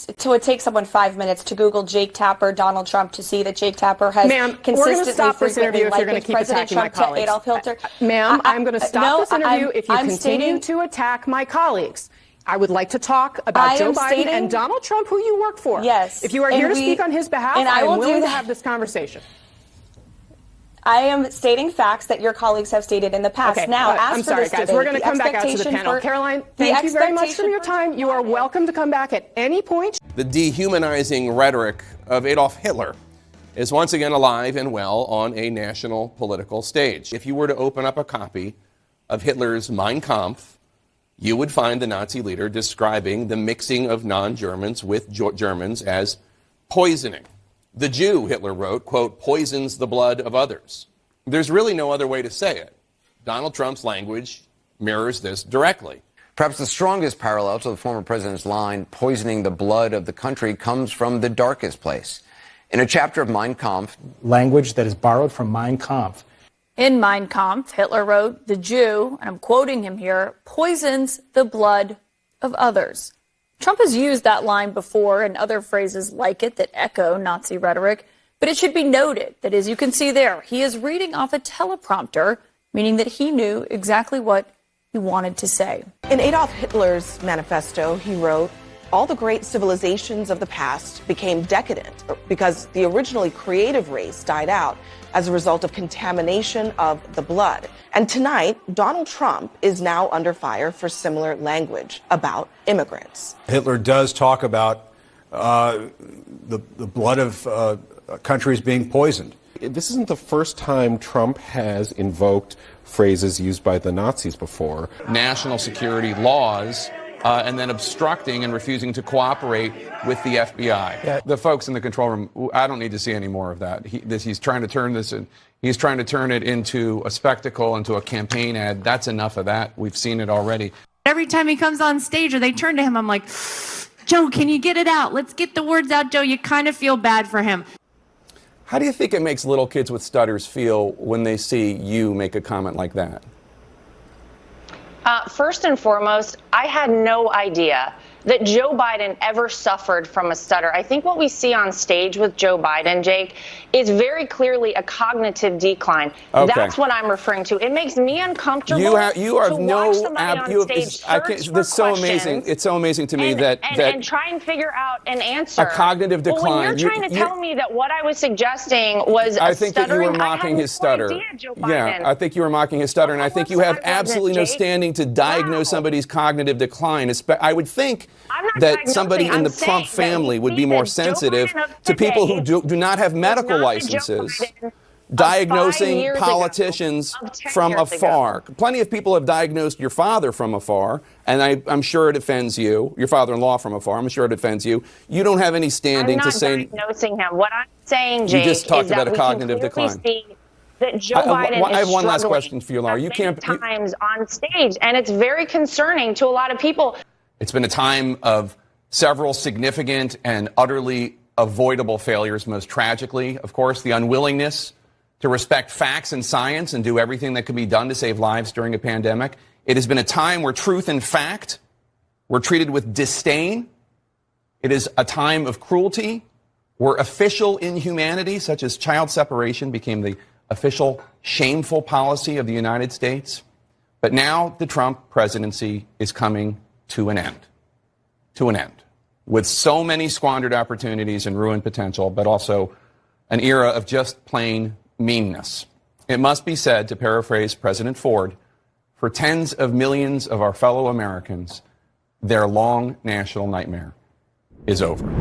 it would take someone 5 minutes to Google Jake Tapper, Donald Trump, to see that Jake Tapper has consistently frequently likened President Trump to Adolf Hitler. Ma'am, I'm going to stop this interview if you continue to attack my colleagues. I would like to talk about Joe Biden and Donald Trump, who you work for. Yes. If you are here to speak on his behalf, I am willing to have this conversation. I am stating facts that your colleagues have stated in the past. Okay. Now, I'm sorry, guys. We're going to come back out to the panel. Caroline, thank you very much for your time. You are welcome to come back at any point. The dehumanizing rhetoric of Adolf Hitler is once again alive and well on a national political stage. If you were to open up a copy of Hitler's Mein Kampf, you would find the Nazi leader describing the mixing of non-Germans with Germans as poisoning. The Jew, Hitler wrote, quote, poisons the blood of others. There's really no other way to say it. Donald Trump's language mirrors this directly. Perhaps the strongest parallel to the former president's line, poisoning the blood of the country, comes from the darkest place. In a chapter of Mein Kampf, language that is borrowed from Mein Kampf. In Mein Kampf, Hitler wrote, the Jew, and I'm quoting him here, poisons the blood of others. Trump has used that line before and other phrases like it that echo Nazi rhetoric, but it should be noted that, as you can see there, he is reading off a teleprompter, meaning that he knew exactly what he wanted to say. In Adolf Hitler's manifesto, he wrote, all the great civilizations of the past became decadent because the originally creative race died out as a result of contamination of the blood. And tonight, Donald Trump is now under fire for similar language about immigrants. Hitler does talk about the blood of countries being poisoned. This isn't the first time Trump has invoked phrases used by the Nazis before. National security laws and then obstructing and refusing to cooperate with the FBI. Yeah. The folks in the control room, I don't need to see any more of that. He's trying to turn this in, he's trying to turn it into a spectacle, into a campaign ad. That's enough of that. We've seen it already. Every time he comes on stage or they turn to him, I'm like, Joe, can you get it out? Let's get the words out, Joe. You kind of feel bad for him. How do you think it makes little kids with stutters feel when they see you make a comment like that? First and foremost, I had no idea that Joe Biden ever suffered from a stutter. I think what we see on stage with Joe Biden, Jake, is very clearly a cognitive decline. Okay. That's what I'm referring to. It makes me uncomfortable you are to watch somebody on stage search for that's so amazing. It's so amazing to me and try and figure out an answer. A cognitive decline. Well, when you're trying to tell me that what I was suggesting was I think that you were stuttering, mocking his stutter. Yeah, I think you were mocking his stutter, and I think you have absolutely no standing to diagnose somebody's cognitive decline. I would think that somebody in the Trump family would be more sensitive to people who do not have medical licenses diagnosing politicians from afar. Plenty of people have diagnosed your father from afar, and I'm sure it offends you. Your father-in-law from afar. I'm sure it offends you. You don't have any standing to say. I'm not diagnosing him. What I'm saying, Jake, you just talked is about that a cognitive decline. That Joe Biden I have one last struggling question for you, Laura. You can't times on stage, and it's very concerning to a lot of people. It's been a time of several significant and utterly avoidable failures. Most tragically, of course, the unwillingness to respect facts and science and do everything that can be done to save lives during a pandemic. It has been a time where truth and fact were treated with disdain. It is a time of cruelty where official inhumanity, such as child separation, became the official shameful policy of the United States. But now the Trump presidency is coming to an end. To an end. With so many squandered opportunities and ruined potential, but also an era of just plain meanness. It must be said, to paraphrase President Ford, for tens of millions of our fellow Americans, their long national nightmare is over.